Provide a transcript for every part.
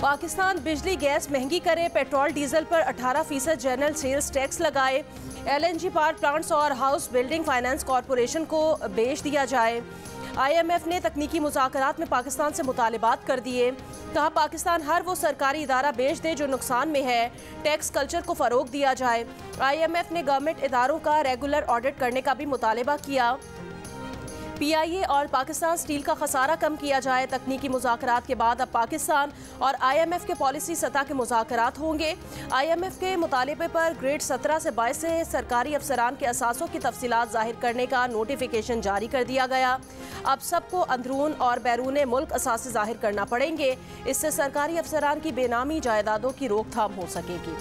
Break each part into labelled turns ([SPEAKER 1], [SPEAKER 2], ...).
[SPEAKER 1] पाकिस्तान बिजली गैस महंगी करे, पेट्रोल डीजल पर 18% जनरल सेल्स टैक्स लगाए। LNG पावर प्लांट्स और हाउस बिल्डिंग फाइनेंस कॉरपोरेशन को बेच दिया जाए। IMF ने तकनीकी मुज़ाकरात में पाकिस्तान से मुतालबात कर दिए। कहा पाकिस्तान हर वो सरकारी इदारा बेच दे जो नुकसान में है। टैक्स कल्चर को फ़रोग दिया जाए। IMF ने गवर्नमेंट इदारों का रेगुलर ऑडिट करने का भी मुतालबा किया। PIA और पाकिस्तान स्टील का खसारा कम किया जाए। तकनीकी मुज़ाकरात के बाद अब पाकिस्तान और IMF के पॉलिसी सतह के मुज़ाकरात होंगे। IMF के मुतालबे पर ग्रेड 17 से 22 से सरकारी अफसरान के असासों की तफसीलात ज़ाहिर करने का नोटिफिकेशन जारी कर दिया गया। अब सबको अंदरून और बैरून मुल्क असासे ज़ाहिर करना पड़ेंगे। इससे सरकारी अफसरान की बेनामी जायदादों की रोकथाम हो सकेगी।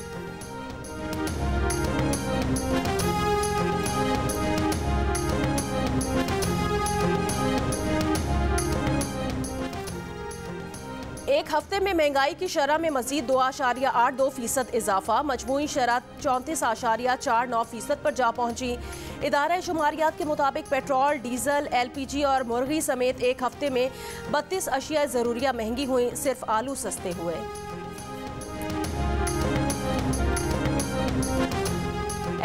[SPEAKER 1] एक हफ्ते में महंगाई की शरह में मजीद 2.82% इजाफा। मजमूई शरह 34.49% पर जा पहुंची। इदारा शुमारियात के मुताबिक पेट्रोल, डीजल, LPG और मुर्गी समेत एक हफ्ते में 32 अशिया ज़रूरिया महंगी हुई। सिर्फ आलू सस्ते हुए।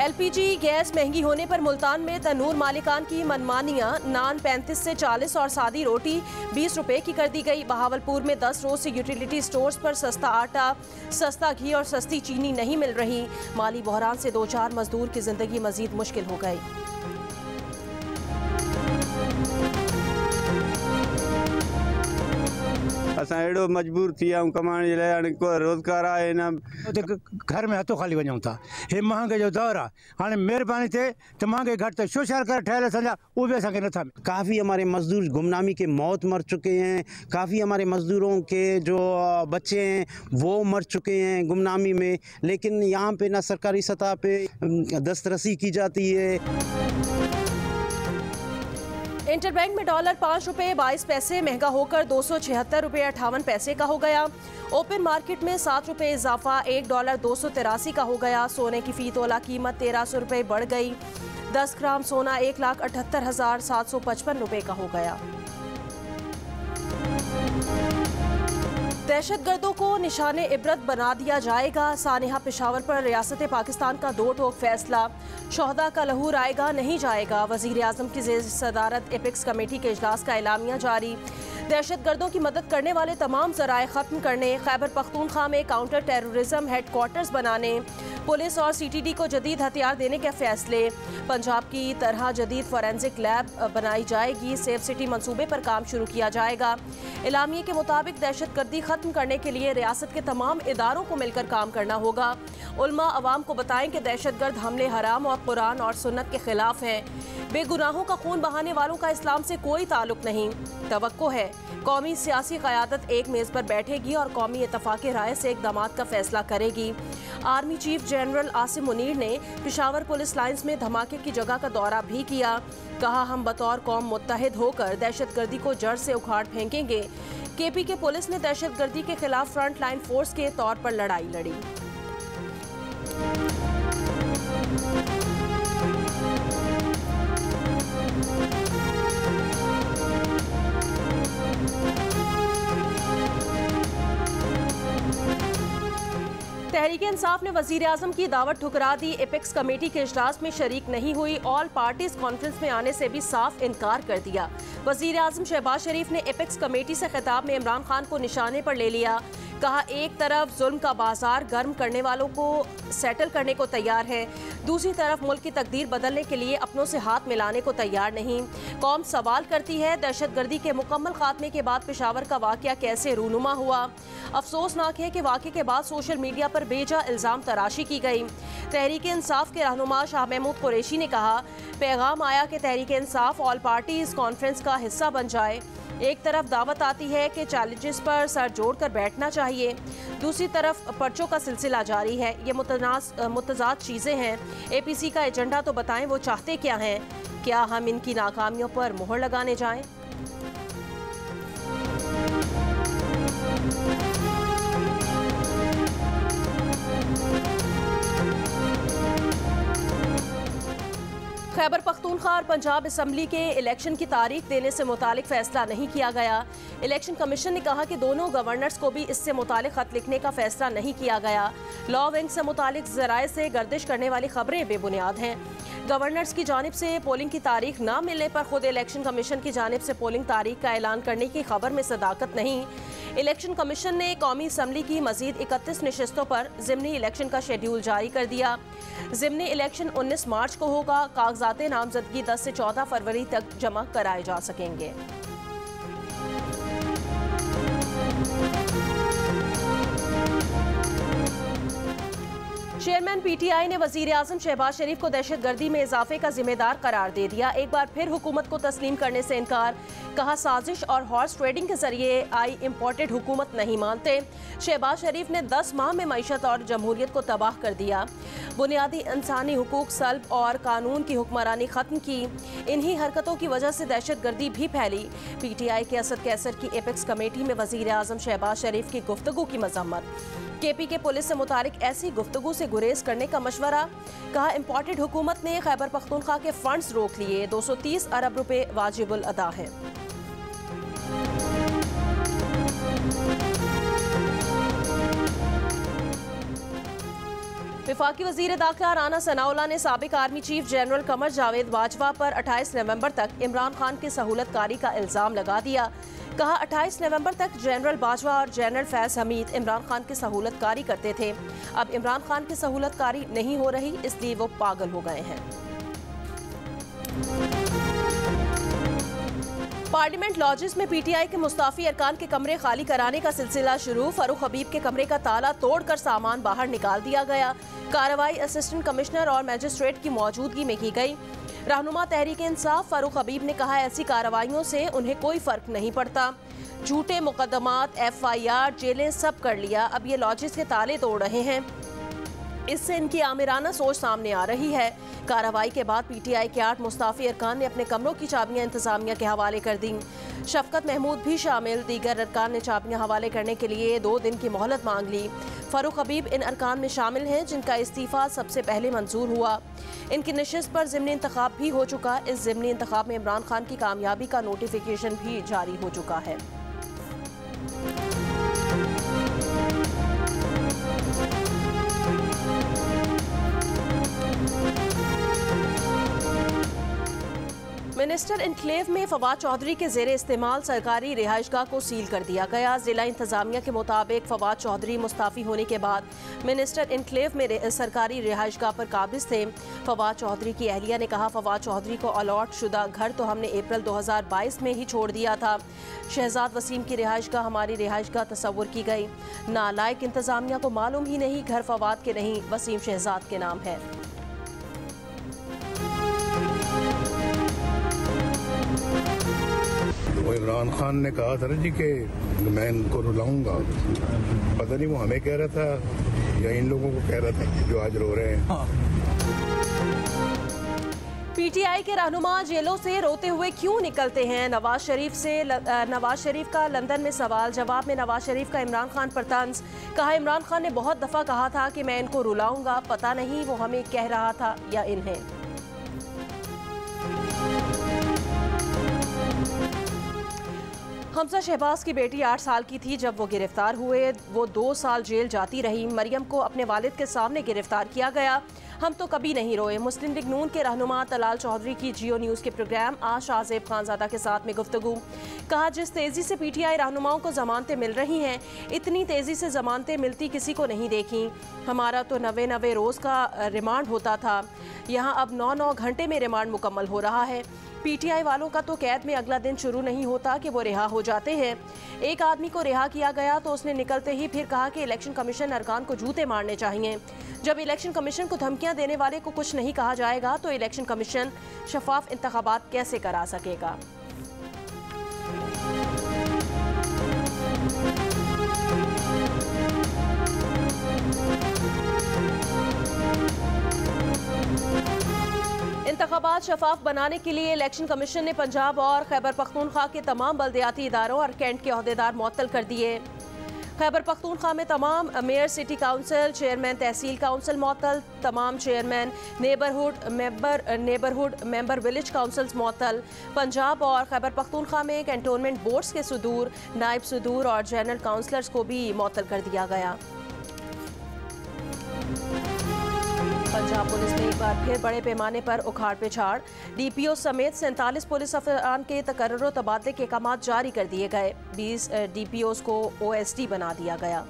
[SPEAKER 1] LPG गैस महंगी होने पर मुल्तान में तनूर मालिकान की मनमानियां। नान 35 से 40 और सादी रोटी 20 रुपए की कर दी गई। बहावलपुर में 10 रोज से यूटिलिटी स्टोर्स पर सस्ता आटा, सस्ता घी और सस्ती चीनी नहीं मिल रही। माली बहरान से 2-4 मजदूर की जिंदगी मजीद मुश्किल हो गई।
[SPEAKER 2] असां एडो मजबूर थी विया कमाइण जे लाइ, हाणे को रोज़गार आहे न।
[SPEAKER 3] घर में हथों खाली वञूं था। हे महांगे जो दौर आहे, हाणे महिरबानी थिए त महांगे घटि त शोषण कर ठहियल असांजा उहे बि असांखे नथा।
[SPEAKER 4] काफ़ी हमारे मजदूर गुमनामी के मौत मर चुके हैं। काफ़ी हमारे मजदूरों के जो बच्चे हैं वो मर चुके हैं गुमनामी में। लेकिन यहाँ पे ना सरकारी सतह पे दस्तरसी की जाती है।
[SPEAKER 1] इंटरबैंक में डॉलर 5 रुपये 22 पैसे महंगा होकर 276 रुपये 58 पैसे का हो गया। ओपन मार्केट में 7 रुपये इजाफा, $1 283 का हो गया। सोने की फी तोला कीमत 1300 रुपये बढ़ गई। 10 ग्राम सोना 1,78,755 रुपये का हो गया। दहशतगर्दों को निशाने इबरत बना दिया जाएगा। सानिहा पेशावर पर रियासत पाकिस्तान का 2 टोक फैसला। शोहदा का लहू आएगा नहीं जाएगा। वजीर आजम की सदारत एपेक्स कमेटी के इजलास का एलामिया जारी। दहशतगर्दों की मदद करने वाले तमाम जराए ख़त्म करने, खैबर पख्तूनख्वा में काउंटर टेररिज्म हेडक्वार्टर्स बनाने, पुलिस और CTD को जदीद हथियार देने के फैसले। पंजाब की तरह जदीद फॉरेंसिक लैब बनाई जाएगी। सेफ सिटी मंसूबे पर काम शुरू किया जाएगा। एलामिये के मुताबिक दहशतगर्दी ख़त्म करने के लिए रियासत के तमाम इदारों को मिलकर काम करना होगा। उलमा अवाम को बताएं कि दहशतगर्द हमले हराम और कुरान और सुन्नत के खिलाफ हैं। बेगुनाहों का खून बहाने वालों का इस्लाम से कोई ताल्लुक नहीं। तवक्को है कौमी सियासी क़यादत एक मेज़ पर बैठेगी और कौमी इत्तफ़ाक़ राय से इक़दामात का फैसला करेगी। Army chief general Asim Munir ने पेशावर पुलिस लाइन्स में धमाके की जगह का दौरा भी किया। कहा हम बतौर कौम मुत्तहिद होकर दहशतगर्दी को जड़ से उखाड़ फेंकेंगे। KP के पुलिस ने दहशतगर्दी के खिलाफ फ्रंट लाइन फोर्स के तौर पर लड़ाई लड़ी। तहरीक इंसाफ ने वजीर आजम की दावत ठुकरा दी। एपेक्स कमेटी के इजलास में शरीक नहीं हुई। ऑल पार्टीज कॉन्फ्रेंस में आने से भी साफ इनकार कर दिया। वजीर आजम शहबाज शरीफ ने एपेक्स कमेटी से खिताब में इमरान खान को निशाने पर ले लिया। कहा एक तरफ जुल्म का बाजार गर्म करने वालों को सेटल करने को तैयार है, दूसरी तरफ मुल्क की तकदीर बदलने के लिए अपनों से हाथ मिलाने को तैयार नहीं। कौम सवाल करती है दहशतगर्दी के मुकम्मल खात्मे के बाद पेशावर का वाक़या कैसे रूनुमा हुआ। अफसोसनाक है कि वाक़े के बाद सोशल मीडिया पर बेजा इल्ज़ाम तराशी की गई। तहरीक इंसाफ के रहनुमा शाह महमूद कुरैशी ने कहा पैगाम आया कि Tehreek Insaf all parties conference का हिस्सा बन जाए। एक तरफ दावत आती है कि चैलेंजेस पर सर जोड़कर बैठना चाहिए, दूसरी तरफ पर्चों का सिलसिला जारी है। ये मुतजाद चीज़ें हैं। APC का एजेंडा तो बताएं वो चाहते क्या हैं। क्या हम इनकी नाकामियों पर मोहर लगाने जाएं? खैबर पख्तूनख्वा और पंजाब असम्बली के इलेक्शन की तारीख देने से मुतालिक फैसला नहीं किया गया। इलेक्शन कमीशन ने कहा कि दोनों गवर्नर्स को भी इससे मुतालिक खत लिखने का फैसला नहीं किया गया। लॉ विंग से मुतालिक ज़राए से गर्दिश करने वाली खबरें बेबुनियाद हैं। गवर्नर्स की जानिब से पोलिंग की तारीख न मिलने पर खुद इलेक्शन कमीशन की जानिब से पोलिंग तारीख का ऐलान करने की खबर में सदाकत नहीं। इलेक्शन कमीशन ने कौमी असम्बली की मजीद 31 नशिस्तों पर ज़िमनी इलेक्शन का शेड्यूल जारी कर दिया। ज़िमनी इलेक्शन 19 मार्च को होगा। कागजात नामजदगी 10 से 14 फरवरी तक जमा कराए जा सकेंगे। चेयरमैन पीटीआई ने वजीर आजम शहबाज शरीफ को दहशतगर्दी में इजाफे का जिम्मेदार करार दे दिया। एक बार फिर हुकूमत को तस्लीम करने से इनकार। कहा साजिश और हॉर्स ट्रेडिंग के जरिए आई इम्पोर्टेड हुकूमत नहीं मानते। शहबाज शरीफ ने 10 माह में मईशत और जमहूरियत को तबाह कर दिया। बुनियादी इंसानी हुकूक सल्ब और कानून की हुक्मरानी खत्म की। इन्हीं हरकतों की वजह से दहशतगर्दी भी फैली। पीटीआई के असद कैसर की एपेक्स कमेटी में वजीर आजम शहबाज शरीफ की गुफ्तगू की मजम्मत। केपी के पुलिस से मुतालिक ऐसी गुफ्तगू से गुरेज करने का मशवरा। कहा इम्पोर्टेड हुकूमत ने खैबर पख्तूनख्वा के फंड्स रोक लिए। 230 अरब रुपए वाजिबुल अदा है। वफाकी वज़ीर दाखिला राना सनाउल्लाह ने साबिक army chief general Qamar Javed Bajwa पर 28 नवंबर तक इमरान खान की सहूलतकारी का इल्ज़ाम लगा दिया। कहा 28 नवंबर तक जनरल बाजवा और जनरल फैज़ हमीद इमरान खान की सहूलतकारी करते थे। अब इमरान खान की सहूलतकारी नहीं हो रही, इसलिए वो पागल हो गए हैं। पार्लियामेंट लॉजेस में पीटीआई के मुस्ताफी अरकान के कमरे खाली कराने का सिलसिला शुरू। फारूक हबीब के कमरे का ताला तोड़कर सामान बाहर निकाल दिया गया। कार्रवाई असिस्टेंट कमिश्नर और मजिस्ट्रेट की मौजूदगी में की गई। रहनुमा तहरीक इंसाफ फारूक हबीब ने कहा ऐसी कार्रवाइयों से उन्हें कोई फर्क नहीं पड़ता। झूठे मुकदमात, FIR, जेलें सब कर लिया, अब ये लॉजेस के ताले तोड़ रहे हैं। इससे इनकी आमिराना सोच सामने आ रही है। कार्रवाई के बाद पीटीआई के 8 मुस्ताफी अरकान ने अपने कमरों की चाबियां इंतजामिया के हवाले कर दी। शफकत महमूद भी शामिल। दीगर अरकान ने चाबियां हवाले करने के लिए 2 दिन की मोहलत मांग ली। फारूक हबीब इन अरकान में शामिल हैं जिनका इस्तीफा सबसे पहले मंजूर हुआ। इनकी नशिस्त पर ज़िमनी इंतखाब भी हो चुका। इस ज़िमनी इंतखाब में इमरान खान की कामयाबी का नोटिफिकेशन भी जारी हो चुका है। मिनिस्टर इनक्लेव में फवाद चौधरी के ज़ेरे इस्तेमाल सरकारी रिहाइशगाह को सील कर दिया गया। जिला इंतजामिया के मुताबिक फवाद चौधरी मुस्ताफ़ी होने के बाद मिनिस्टर इनक्लेव में सरकारी रिहाइशगाह पर काबिज थे। फवाद चौधरी की अहलिया ने कहा फवाद चौधरी को अलॉट शुदा घर तो हमने अप्रैल 2022 में ही छोड़ दिया था। शहजाद वसीम की रिहाइशगाह हमारी रिहाइशगाह तस्वुर की गई। नालायक इंतजामिया को मालूम ही नहीं घर फवाद के नहीं वसीम शहजाद के नाम है।
[SPEAKER 5] वो इमरान खान ने कहा था ना जी कि मैं इनको रुलाऊंगा। पता नहीं वो हमें कह रहा था या इन लोगों को कह रहा था जो आज रो रहे हैं।
[SPEAKER 1] पीटीआई के रहनुमा जेलों से रोते हुए क्यों निकलते हैं? नवाज शरीफ का लंदन में सवाल। जवाब में नवाज शरीफ का इमरान खान पर तंज। कहा इमरान खान ने बहुत दफा कहा था कि मैं इनको रुलाऊंगा, पता नहीं वो हमें कह रहा था या इन्हें। हमजा शहबाज की बेटी 8 साल की थी जब वो गिरफ्तार हुए। वो 2 साल जेल जाती रही। मरियम को अपने वालिद के सामने गिरफ्तार किया गया। हम तो कभी नहीं रोए। मुस्लिम लीग नून के रहनुमा तलाल चौधरी की जियो न्यूज़ के प्रोग्राम आज शाहजेब खानजादा के साथ में गुफ्तगू। कहा जिस तेज़ी से पीटीआई रहनुमाओं को जमानतें मिल रही हैं, इतनी तेज़ी से जमानतें मिलती किसी को नहीं देखी। हमारा तो 90 रोज़ का रिमांड होता था, यहाँ अब 9 घंटे में रिमांड मुकम्मल हो रहा है। पीटीआई वालों का तो कैद में अगला दिन शुरू नहीं होता कि वो रिहा हो जाते हैं। एक आदमी को रिहा किया गया तो उसने निकलते ही फिर कहा कि इलेक्शन कमीशन अरकान को जूते मारने चाहिए। जब इलेक्शन कमीशन को धमकियां देने वाले को कुछ नहीं कहा जाएगा तो इलेक्शन कमीशन शफाफ इंतखाबात कैसे करा सकेगा? इंतखाबात शफाफ बनाने के लिए इलेक्शन कमीशन ने पंजाब और खैबर पख्तूनख्वा के तमाम बल्दियाती इदारों और कैंट के अहदेदार मुअत्तल कर दिए। खैबर पख्तूनख्वा में तमाम mayor city council, chairman tehsil council मअतल, तमाम chairman neighbourhood member village councils मअतल। पंजाब और खैबर पख्तूनख्वा में कैंटोनमेंट बोर्ड्स के सुदूर, नायब सुदूर और जनरल काउंसलर्स को भी मअतल कर दिया गया। पंजाब पुलिस ने एक बार फिर बड़े पैमाने पर उखाड़ पिछाड़, DPO समेत 47 पुलिस अफसरान के तकर्रुर तबादले के अहकाम जारी कर दिए गए। 20 DPOs को OSD बना दिया गया।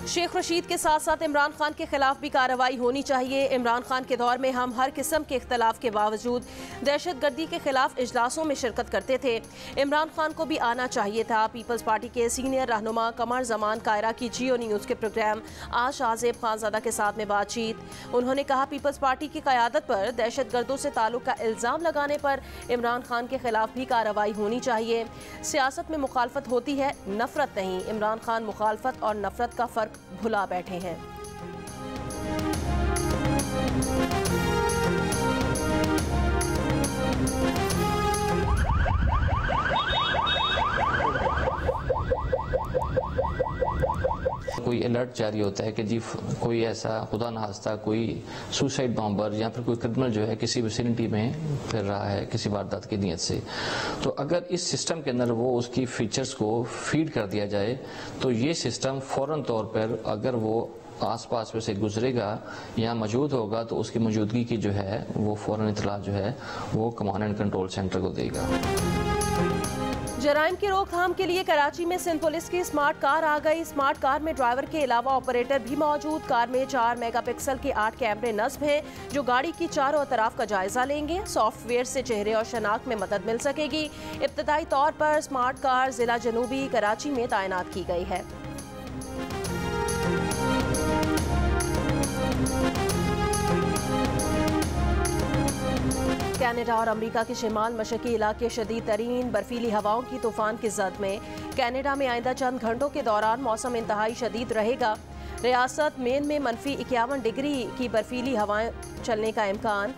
[SPEAKER 1] शेख रशीद के साथ साथ इमरान खान के खिलाफ भी कार्रवाई होनी चाहिए। इमरान खान के दौर में हम हर किस्म के इख्तलाफ के बावजूद दहशतगर्दी के खिलाफ इजलासों में शिरकत करते थे। इमरान खान को भी आना चाहिए था। पीपल्स पार्टी के सीनियर रहनुमा कमर जमान कायरा की जियो न्यूज़ के प्रोग्राम आज शाहजेब खानज़ादा के साथ में बातचीत। उन्होंने कहा, पीपल्स पार्टी की क़यादत पर दहशतगर्दों से ताल्लुक़ का इल्ज़ाम लगाने पर इमरान खान के खिलाफ भी कार्रवाई होनी चाहिए। सियासत में मुखालफत होती है, नफरत नहीं। इमरान खान मुखालफत और नफरत का फ़र्क भुला बैठे हैं।
[SPEAKER 6] कोई अलर्ट जारी होता है कि जी कोई ऐसा खुदा न खास्ता कोई सुसाइड बॉम्बर या फिर कोई क्रिमिनल जो है किसी विसिनिटी में फिर रहा है किसी वारदात की नीयत से, तो अगर इस सिस्टम के अंदर वो उसकी फीचर्स को फीड कर दिया जाए तो ये सिस्टम फौरन तौर पर अगर वो आसपास में से गुजरेगा या मौजूद होगा तो उसकी मौजूदगी की जो है वो फौरन इतला जो है वो कमांड एंड कंट्रोल सेंटर को देगा।
[SPEAKER 1] जराइम की रोकथाम के लिए कराची में सिंध पुलिस की स्मार्ट कार आ गई। स्मार्ट कार में ड्राइवर के अलावा ऑपरेटर भी मौजूद। कार में 4 मेगापिक्सल के 8 कैमरे नस्ब हैं जो गाड़ी की चारों तरफ का जायजा लेंगे। सॉफ्टवेयर से चेहरे और शनाख्त में मदद मिल सकेगी। इब्तदाई तौर पर स्मार्ट कार जिला जनूबी कराची में तैनात की गई है। कनाडा और अमेरिका के शिमाल मशरकी इलाके शदीद तरीन बर्फीली हवाओं की तूफान की जद में। कनाडा में आइंदा चंद घंटों के दौरान मौसम इंतहाई शदीद रहेगा। रियासत मेन में -51 डिग्री की बर्फीली हवाएं चलने का इम्कान।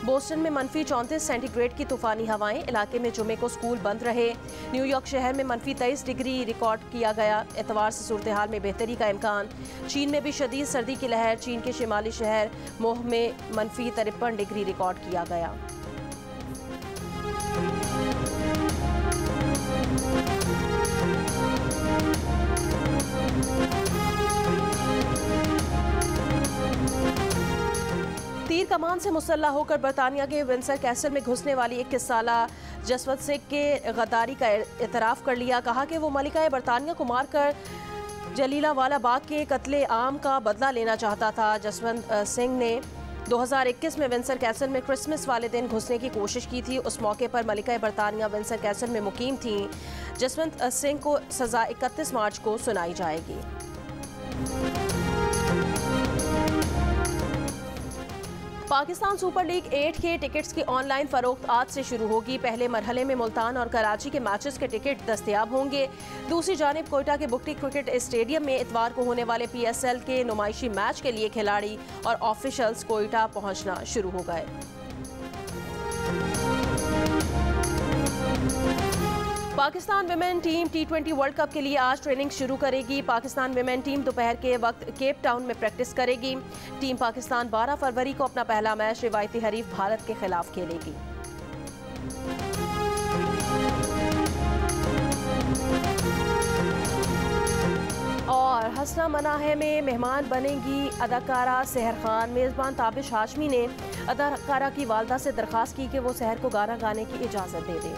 [SPEAKER 1] बोस्टन में -34 सेंटीग्रेड की तूफानी हवाएं। इलाके में जुमे को स्कूल बंद रहे। न्यूयॉर्क शहर में -23 डिग्री रिकॉर्ड किया गया। एतवार से सूरत हाल में बेहतरी का इम्कान। चीन में भी शदीद सर्दी की लहर। चीन के शिमाली शहर मोह में -53 डिग्री रिकॉर्ड किया गया। तीर कमान से मुसल्लह होकर बरतानिया के विंसर कैसल में घुसने वाली 21 साला जसवंत सिंह के गद्दारी का एतराफ़ कर लिया। कहा कि वो मलिका बरतानिया को मारकर जलीलावाला बाग के कत्ले आम का बदला लेना चाहता था। जसवंत सिंह ने 2021 में विंसर कैसल में क्रिसमस वाले दिन घुसने की कोशिश की थी। उस मौके पर मलिका बरतानिया विंसर कैसल में मुकीम थी। जसवंत सिंह को सज़ा 31 मार्च को सुनाई जाएगी। पाकिस्तान सुपर लीग 8 के टिकट्स की ऑनलाइन फरोख्त आज से शुरू होगी। पहले मरहले में मुल्तान और कराची के मैचेस के टिकट दस्तयाब होंगे। दूसरी जानिब कोयटा के बुकटी क्रिकेट स्टेडियम में इतवार को होने वाले PSL के नुमाइशी मैच के लिए खिलाड़ी और ऑफिशियल्स कोयटा पहुंचना शुरू हो गए। Pakistan women team T20 world cup के लिए आज ट्रेनिंग शुरू करेगी। पाकिस्तान विमेन टीम दोपहर के वक्त केप टाउन में प्रैक्टिस करेगी। टीम पाकिस्तान 12 फरवरी को अपना पहला मैच रिवायती हरीफ भारत के खिलाफ खेलेगी। और हसना मना है में मेहमान बनेगी अदाकारा सहर खान। मेज़बान ताबिश हाशमी ने अदाकारा की वालदा से दरख्वास्त की कि वो सहर को गाना गाने की इजाज़त दे दें।